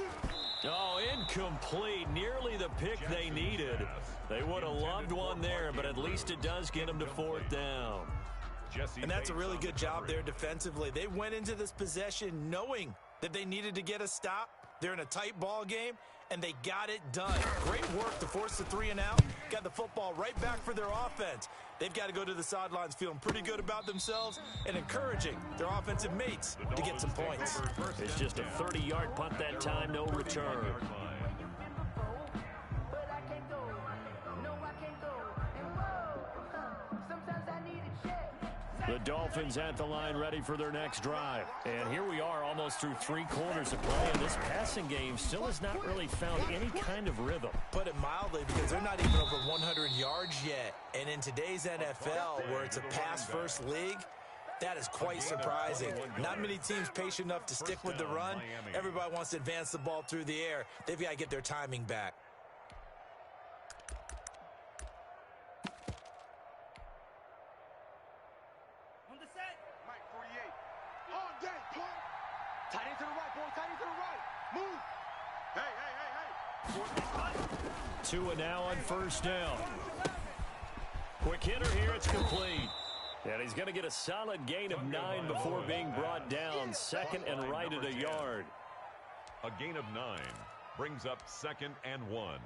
Oh, incomplete. Nearly the pick they needed. They would have loved one there, but at least it does get them to 4th down. And that's a really good job there defensively. They went into this possession knowing that they needed to get a stop. They're in a tight ball game, and they got it done. Great work to force the 3 and out. Got the football right back for their offense. They've got to go to the sidelines feeling pretty good about themselves and encouraging their offensive mates to get some points. It's just a 30-yard punt that time, no return. but I can't go. No, I can't go. And whoa, sometimes I need a check. The Dolphins at the line ready for their next drive. And here we are almost through 3 quarters of play, and this passing game still has not really found any kind of rhythm. Put it mildly, because they're not even over 100 yards yet. And in today's NFL, where it's a pass-first league, that is quite surprising. Not many teams patient enough to stick with the run. Everybody wants to advance the ball through the air. They've got to get their timing back. On the set. Mike 48. On deck, punt. Tight end to the right, boy. Tight end to the right. Move. Hey. Tua now on 1st down. Quick hitter here, it's complete. And he's going to get a solid gain of 9 before being brought down. 2nd and right at a yard. A gain of 9 brings up 2nd and 1.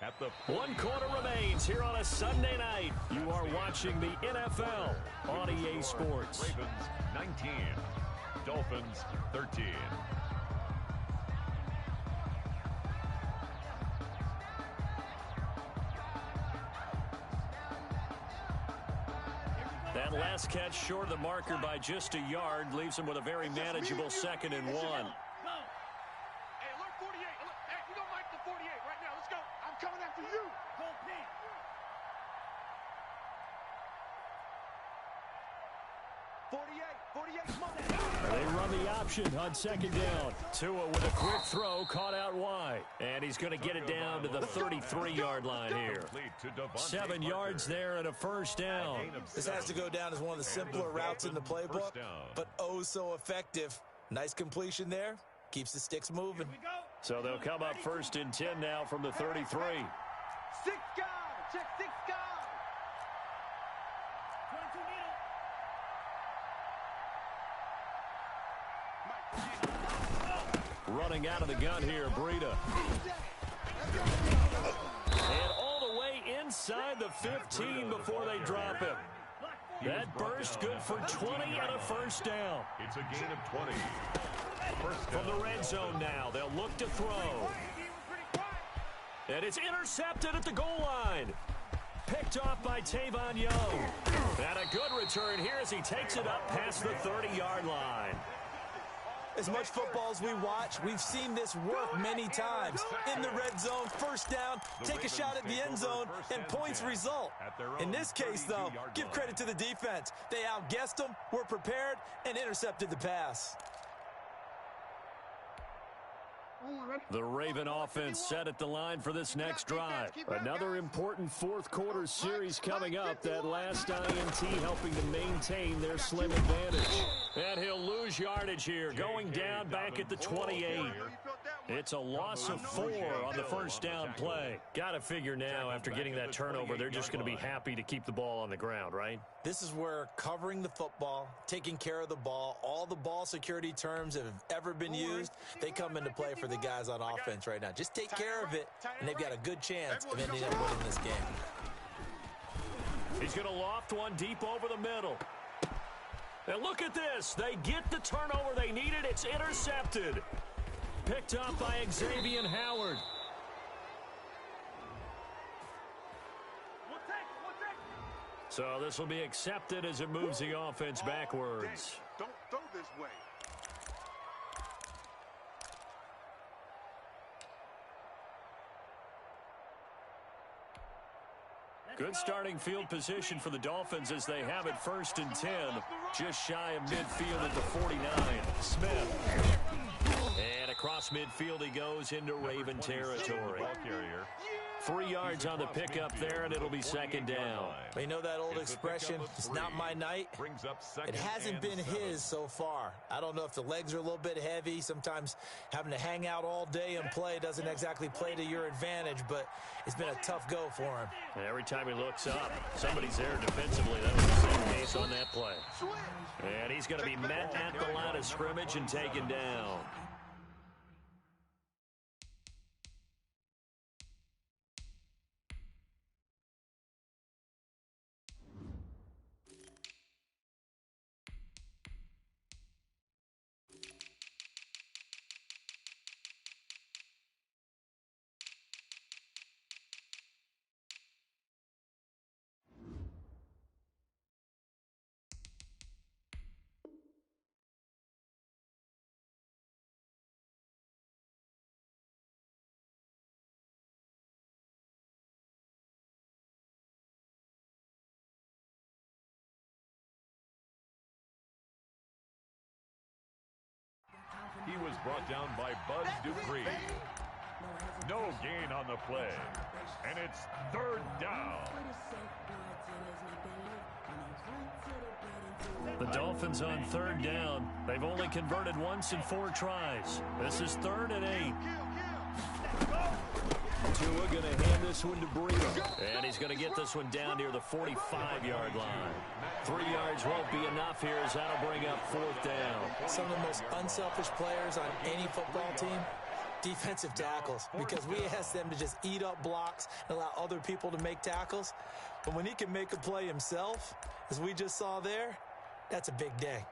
At the 1 quarter remains here on a Sunday night. You are watching the NFL on EA Sports. Ravens 19, Dolphins 13. That last catch short of the marker by just a yard leaves him with a very manageable 2nd and 1. Go. Hey, alert 48. Hey, we don't like the 48 right now. Let's go. I'm coming after you. Go Pete. They run the option on 2nd down. Tua with a quick throw, caught out wide. And he's going to get it down to the 33-yard line here. 7 yards there and a 1st down. This has to go down as one of the simpler routes in the playbook, but oh so effective. Nice completion there. Keeps the sticks moving. So they'll come up 1st and 10 now from the 33. 6 guys. Check 6 guys. 22 needle. Running out of the gun here, Breida. And all the way inside the 15 before they drop him. That burst good for 20 and a 1st down. It's a gain of 20. From the red zone now, they'll look to throw. And it's intercepted at the goal line. Picked off by Tavon Young. And a good return here as he takes it up past the 30-yard line. As much football as we watch, we've seen this work many times. In the red zone, 1st down, take a shot at the end zone, and points result. In this case, though, give credit to the defense. They outguessed them, were prepared, and intercepted the pass. The Raven offense set at the line for this next drive. Another important fourth-quarter series coming up. That last INT helping to maintain their slim advantage. And he'll lose yardage here, going down back at the 28. It's a loss of 4 on the first down play. Got to figure now, after getting that turnover, they're just going to be happy to keep the ball on the ground, right? This is where covering the football, taking care of the ball, all the ball security terms that have ever been used, they come into play for the guys on offense right now. Just take care of it, and they've got a good chance of ending up winning this game. He's going to loft one deep over the middle. And look at this. They get the turnover they needed. It's intercepted. Picked up by Xavier Howard. So this will be accepted as it moves the offense backwards. Don't throw this way. Good starting field position for the Dolphins as they have it 1st and 10. Just shy of midfield at the 49. Smith. And across midfield he goes into Raven territory. 3 yards on the pickup there, and it'll be 2nd down. You know that old expression, it's not my night? It hasn't been his so far. I don't know if the legs are a little bit heavy. Sometimes having to hang out all day and play doesn't exactly play to your advantage, but it's been a tough go for him. And every time he looks up, somebody's there defensively. That was the same case on that play. And he's going to be met at the line of scrimmage and taken down. He was brought down by Buzz Dupree. No gain on the play. And it's 3rd down. The Dolphins on 3rd down. They've only converted once in 4 tries. This is 3rd and 8. Tua going to hand this one to Breida. And he's going to get this one down near the 45-yard line. 3 yards won't be enough here as that'll bring up 4th down. Some of the most unselfish players on any football team, defensive tackles, because we ask them to just eat up blocks and allow other people to make tackles. But when he can make a play himself, as we just saw there, that's a big day.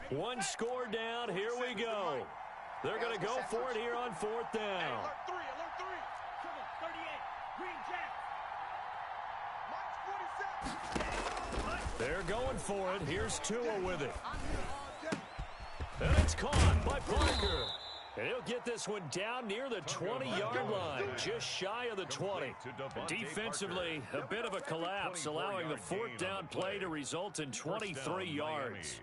One score down. Here we go. They're going to go for it here on 4th down. Alert 3, alert 3. 38, Green Jack. Minus 47. They're going for it. Here's Tua with it. And it's caught by Parker. And he'll get this one down near the 20-yard line, just shy of the 20. Defensively, a bit of a collapse, allowing the 4th down play to result in 23 yards.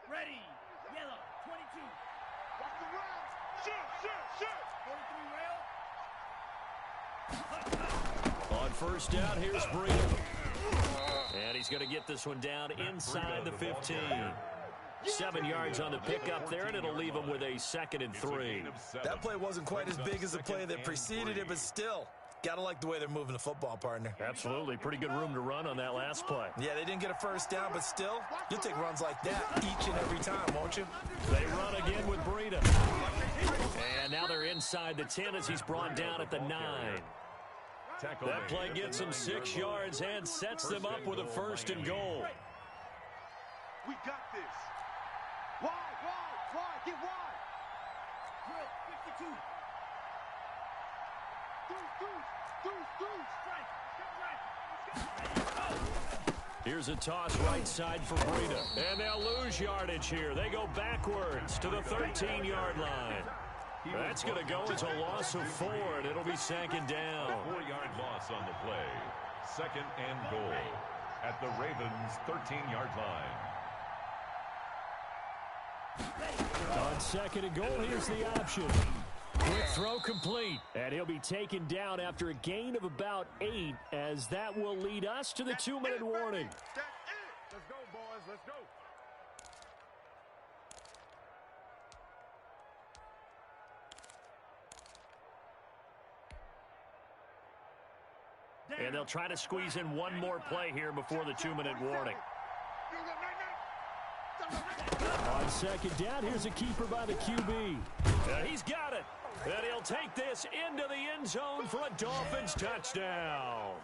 Ready. Yellow. 22. Watch the rounds. Shoot. 43 rail. On 1st down, here's Breida. And he's going to get this one down inside the 15. 7 yards on the pickup there, and it'll leave him with a 2nd and 3. That play wasn't quite as big as the play that preceded it, but still, gotta like the way they're moving the football, partner. Absolutely. Pretty good room to run on that last play. Yeah, they didn't get a 1st down, but still, you'll take runs like that each and every time, won't you? They run again with Breida. And now they're inside the 10 as he's brought down at the 9. That play gets them 6 yards and sets them up with a 1st and goal. We got this. Wide. Get wide. Drill. 52. Deuce. Strike. Step right. Here's a toss right side for Breida. And they'll lose yardage here. They go backwards to the 13-yard line. That's going to go as a loss of 4, and it'll be second down. 4-yard loss on the play. Second and goal at the Ravens' 13-yard line. On second and goal, here's the option. Quick throw complete. And he'll be taken down after a gain of about 8, as that will lead us to the 2-minute warning. Let's go, boys. Let's go. And they'll try to squeeze in one more play here before the 2-minute warning. On second down, here's a keeper by the QB. He's got it. And he'll take this into the end zone for a Dolphins touchdown.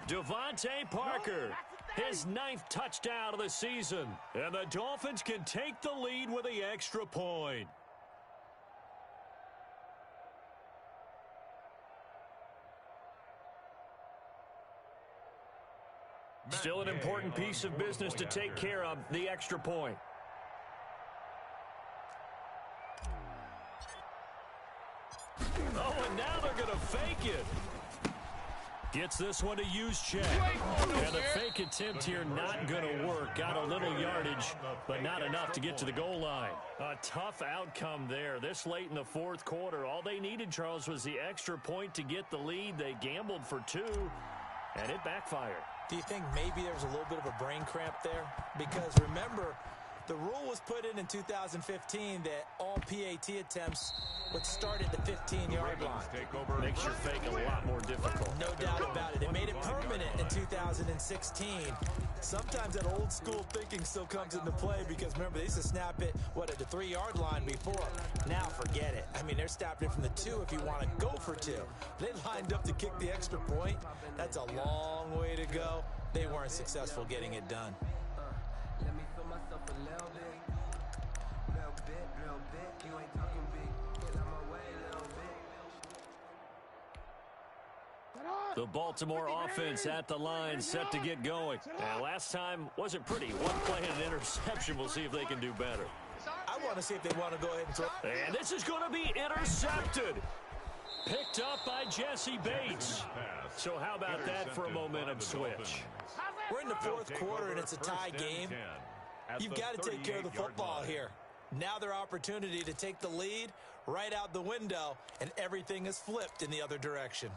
Devontae Parker, his 9th touchdown of the season. And the Dolphins can take the lead with the extra point. Still an important piece of business to take care of, the extra point. Oh, and now they're going to fake it. Gets this one to use check. And the fake attempt here not going to work. Got a little yardage, but not enough to get to the goal line. A tough outcome there. This late in the 4th quarter, all they needed, Charles, was the extra point to get the lead. They gambled for 2, and it backfired. Do you think maybe there was a little bit of a brain cramp there? Because remember, the rule was put in 2015 that all PAT attempts would start at the 15-yard line. Makes your fake a lot more difficult. No doubt about it. It made it permanent in 2016. Sometimes that old school thinking still comes into play because, remember, they used to snap it, at the 3-yard line before. Now forget it. I mean, they're snapping it from the 2 if you want to go for 2. They lined up to kick the extra point. That's a long way to go. They weren't successful getting it done. Let me feel myself a little bit. You ain't talking big. Get out my way a little bit. The Baltimore offense at the line, set to get going. And last time wasn't pretty. One play and an interception. We'll see if they can do better. I want to see if they want to go ahead and throw. And this is going to be intercepted. Picked up by Jesse Bates. So how about that for a momentum switch? We're in the 4th quarter, and it's a tie game. You've got to take care of the football here. Now their opportunity to take the lead right out the window, and everything is flipped in the other direction.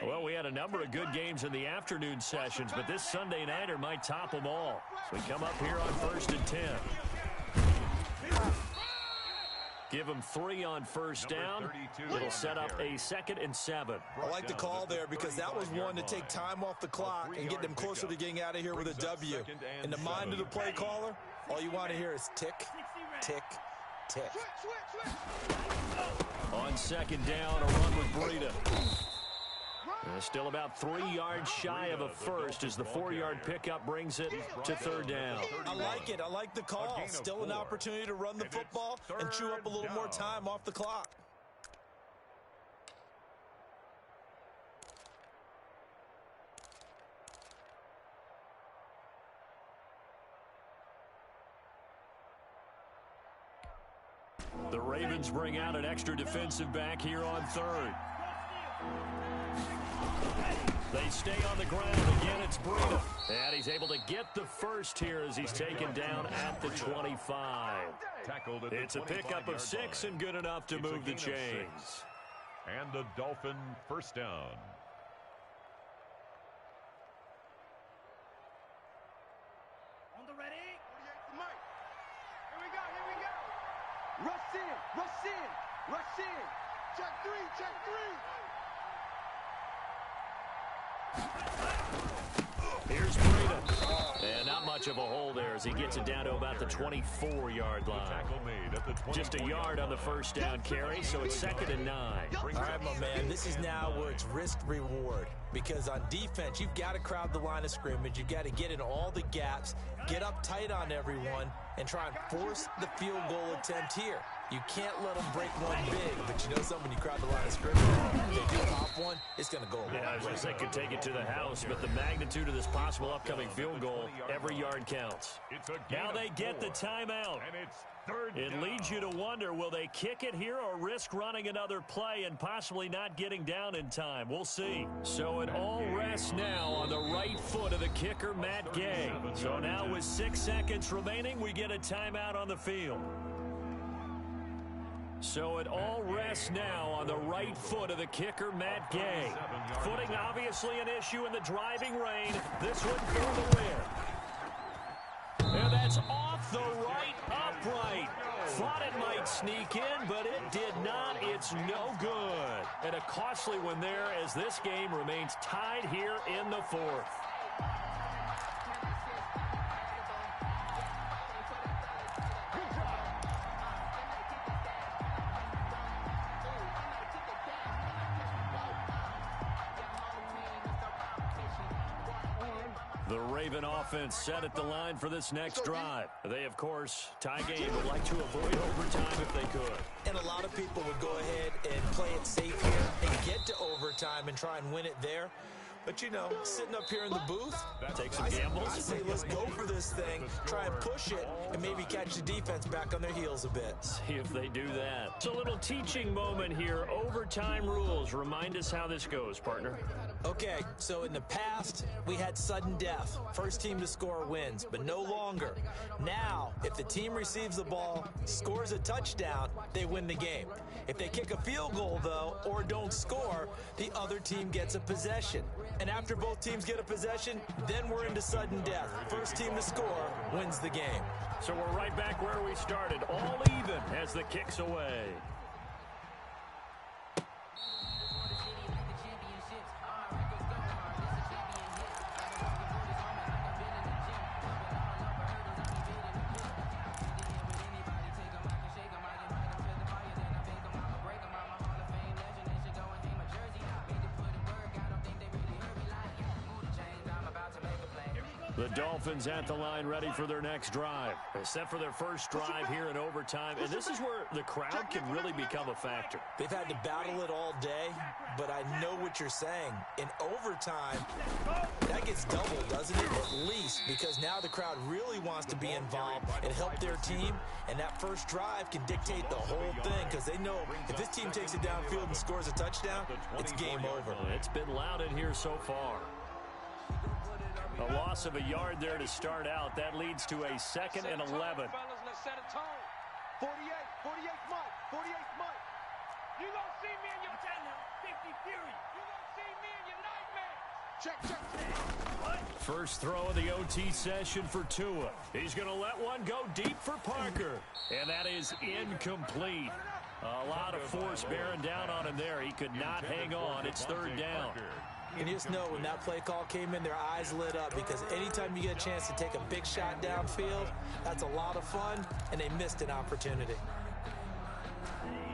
Well, we had a number of good games in the afternoon sessions, but this Sunday nighter might top them all. So we come up here on 1st and 10. Give them 3 on first down. It'll set up a 2nd and 7. I like the call there because that was one to take time off the clock and get them closer to getting out of here with a W. In the mind of the play caller, all you want to hear is tick, tick, tick. On 2nd down, a run with Breida. Still about 3 yards shy of a first as the 4-yard pickup brings it to 3rd down. I like it. I like the call. Still an opportunity to run the football and chew up a little more time off the clock. The Ravens bring out an extra defensive back here on 3rd. They stay on the ground. Again, it's Breida. And he's able to get the first here as he's taken down at the 25. It's a pickup of 6 and good enough to move the chains. And the Dolphin first down. On the ready. Here we go. Rush in. Check 3. Here's Breida. And not much much of a hole there as he gets it down to about the 24-yard line. Just a yard on the first down carry, so it's 2nd and 9. All right, my man, this is now where it's risk-reward. Because on defense, you've got to crowd the line of scrimmage. You've got to get in all the gaps, get up tight on everyone, and try and force the field goal attempt here. You can't let them break one big, but you know something, when you crowd the line of scrimmage, if they do pop one, it's going to go away. Yeah, they could take it to the house, but the magnitude of this possible upcoming field goal, every yard counts. Now they get the timeout. It leads you to wonder, will they kick it here or risk running another play and possibly not getting down in time? We'll see. So it all rests now on the right foot of the kicker, Matt Gay. So now with 6 seconds remaining, we get a timeout on the field. So it all rests now on the right foot of the kicker, Matt Gay. Footing obviously an issue in the driving rain. This one for the win. And that's off the right upright. Thought it might sneak in, but it did not. It's no good. And a costly one there as this game remains tied here in the 4th. The Raven offense set at the line for this next drive. They, of course, tie game, would like to avoid overtime if they could. And a lot of people would go ahead and play it safe here and get to overtime and try and win it there. But, you know, sitting up here in the booth, take some gambles. I say let's go for this thing, try and push it, and maybe catch the defense back on their heels a bit. See if they do that. It's a little teaching moment here. Overtime rules. Remind us how this goes, partner. Okay, so in the past, we had sudden death. First team to score wins, but no longer. Now, if the team receives the ball, scores a touchdown, they win the game. If they kick a field goal, though, or don't score, the other team gets a possession. And after both teams get a possession, then we're into sudden death. First team to score wins the game. So we're right back where we started, all even as the kick's away. The Dolphins at the line ready for their next drive. They're set for their first drive here in overtime, and this is where the crowd can really become a factor. They've had to battle it all day, but I know what you're saying. In overtime, that gets doubled, doesn't it? At least, because now the crowd really wants to be involved and help their team, and that first drive can dictate the whole thing because they know if this team takes it downfield and scores a touchdown, it's game over. It's been loud in here so far. A loss of a yard there to start out. That leads to a 2nd and 11. Fellas, let's set a tone. 48 Mike. 48 Mike. You gonna see me in your channel, 50 Fury. You gonna see me in your nightmares. Check. First throw of the OT session for Tua. He's going to let one go deep for Parker. And that is incomplete. A lot of force bearing down on him there. He could not hang on. It's 3rd down. And you just know when that play call came in, their eyes lit up because anytime you get a chance to take a big shot downfield, that's a lot of fun, and they missed an opportunity.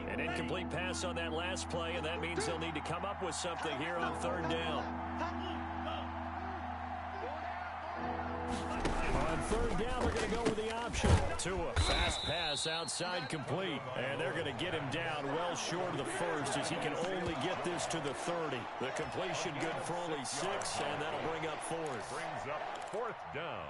An incomplete pass on that last play, and that means they'll need to come up with something here on 3rd down. On 3rd down, they're going to go with the option. Tua, fast pass outside complete. And they're going to get him down well short of the first as he can only get this to the 30. The completion good for only 6, and that'll bring up 4th. Brings up 4th down.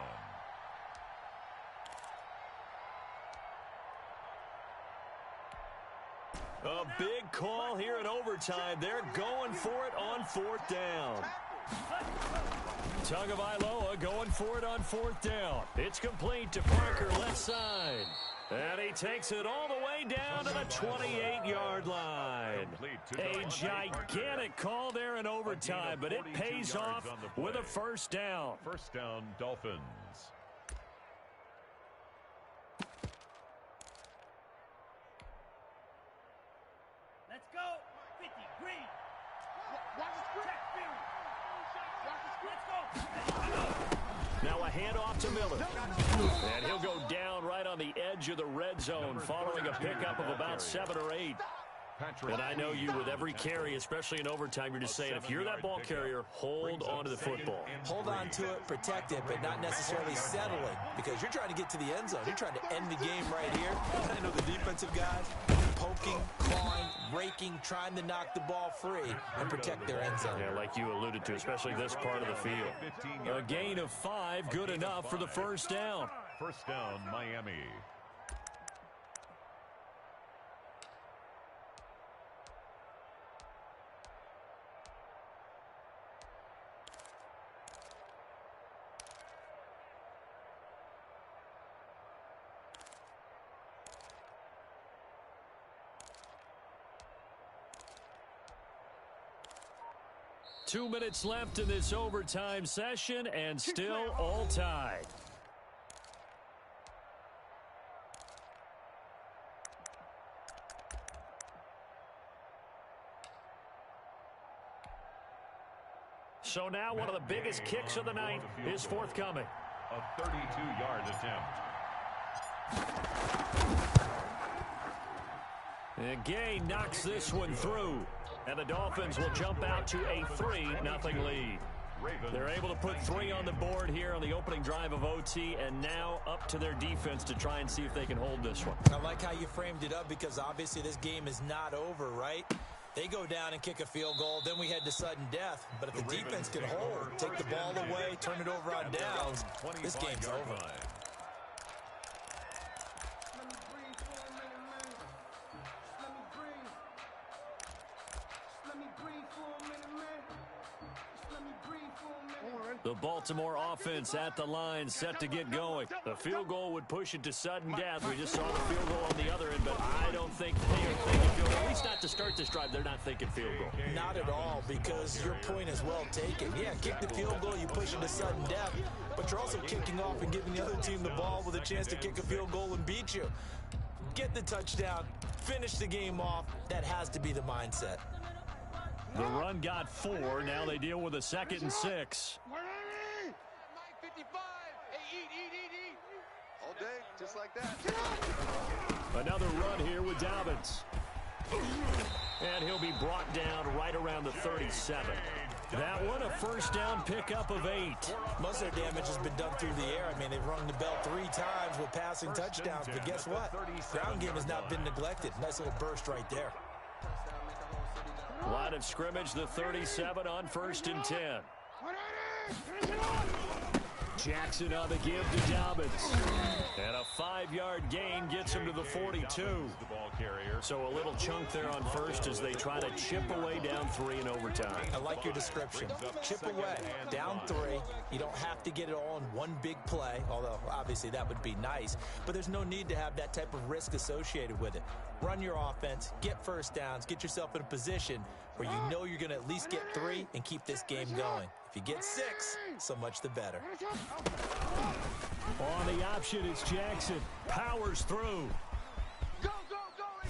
A big call here in overtime. They're going for it on 4th down. Tagovailoa going for it on 4th down. It's complete to Parker, left side. And he takes it all the way down to the 28-yard line. A gigantic call there in overtime, but it pays off with a 1st down. 1st down, Dolphins. Let's go. 50 green. Check Fury. Let's go. Now a handoff to Miller. And he'll go down right on the edge of the red zone following a pickup of about 7 or 8. And I know you, with every carry, especially in overtime, you're just saying, if you're that ball carrier, hold on to the football. Hold on to it, protect it, but not necessarily settle it, because you're trying to get to the end zone. You're trying to end the game right here. I know the defensive guys poking, clawing, raking, trying to knock the ball free and protect their end zone. Yeah, like you alluded to, especially this part of the field. A gain of 5, good enough for the first down. First down, Miami. Two minutes left in this overtime session, and still all tied. So now one of the biggest kicks of the night is forthcoming. A 32-yard attempt. And Gay knocks this one through. And the Dolphins will jump out to a 3-0 lead. They're able to put 3 on the board here on the opening drive of OT, and now up to their defense to try and see if they can hold this one. I like how you framed it up, because obviously this game is not over, right? They go down and kick a field goal, then we head to sudden death. But if the defense can hold, take the ball away, turn it over on downs, this game's over. The Baltimore offense at the line, set to get going. The field goal would push it to sudden death. We just saw the field goal on the other end, but I don't think they are thinking field goal. At least not to start this drive, they're not thinking field goal. Not at all, because your point is well taken. Yeah, kick the field goal, you push it to sudden death, but you're also kicking off and giving the other team the ball with a chance to kick a field goal and beat you. Get the touchdown, finish the game off. That has to be the mindset. The run got 4. Now they deal with a 2nd and 6. All day, just like that. Another run here with Dolphins. And he'll be brought down right around the 37. That one, a first down pickup of 8. Most of their damage has been done through the air. I mean, they've rung the bell 3 times with passing touchdowns, but guess what? Ground game has not been neglected. Nice little burst right there. Line of scrimmage, the 37 on 1st and 10. Jackson on the give to Dobbins. And a 5-yard gain gets him to the 42. So a little chunk there on 1st as they try to chip away down 3 in overtime. I like your description. Chip away, down 3. You don't have to get it all in one big play, although obviously that would be nice. But there's no need to have that type of risk associated with it. Run your offense, get first downs, get yourself in a position where you know you're going to at least get 3 and keep this game going. If you get 6, so much the better. On the option, it's Jackson. Powers through.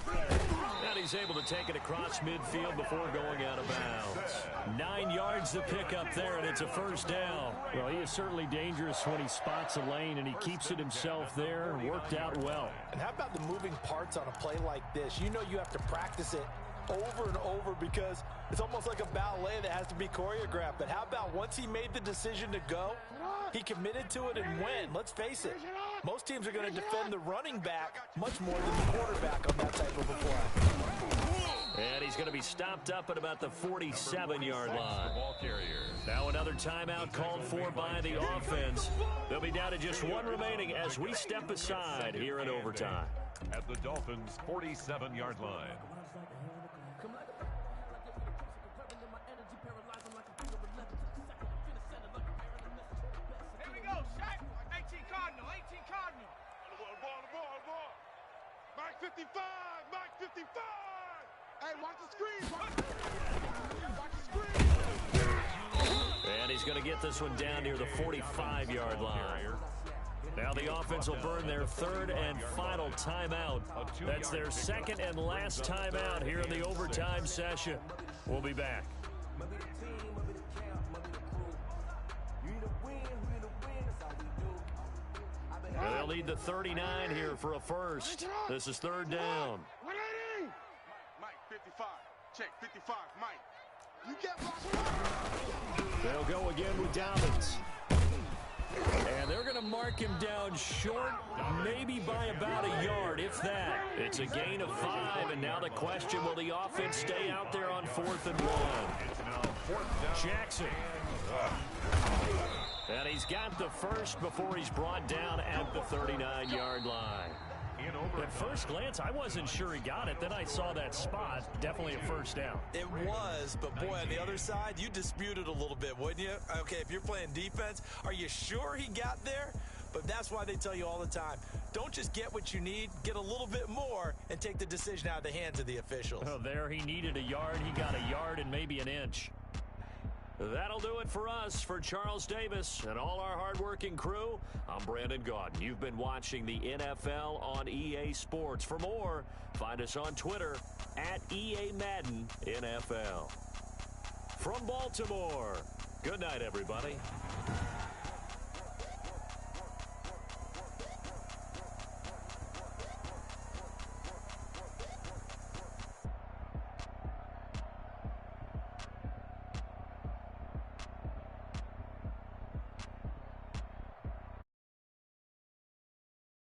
And he's able to take it across midfield before going out of bounds. 9 yards to pick up there, and it's a first down. Well, he is certainly dangerous when he spots a lane, and he keeps it himself there. Worked out well. And how about the moving parts on a play like this? You know you have to practice it over and over, because it's almost like a ballet that has to be choreographed. But how about once he made the decision to go, he committed to it and went. Let's face it, most teams are going to defend the running back much more than the quarterback on that type of a play. And he's going to be stopped up at about the 47-yard line. Now another timeout called for by the offense. They'll be down to just 1 remaining as we step aside here in overtime. At the Dolphins' 47-yard line. Mike 55! Mike 55! Hey, watch the screen! Watch the screen! And he's going to get this one down near the 45-yard line. Now the offense will burn their 3rd and final timeout. That's their 2nd and last timeout here in the overtime session. We'll be back. They'll need the 39 here for a first. This is third down. 180. Mike, 55. Check, 55. Mike. You get They'll go again with Dobbins. And they're going to mark him down short, maybe by about a yard, if that. It's a gain of 5, and now the question, will the offense stay out there on 4th and 1? Jackson. And he's got the first before he's brought down at the 39-yard line. At first glance, I wasn't sure he got it. Then I saw that spot. Definitely a first down. It was, but boy, on the other side, you disputed a little bit, wouldn't you? Okay, if you're playing defense, are you sure he got there? But that's why they tell you all the time, don't just get what you need, get a little bit more, and take the decision out of the hands of the officials. Oh, there he needed a yard. He got a yard and maybe an inch. That'll do it for us. For Charles Davis and all our hardworking crew, I'm Brandon Gaudin. You've been watching the NFL on EA Sports. For more, find us on Twitter at EA Madden NFL. From Baltimore, good night, everybody.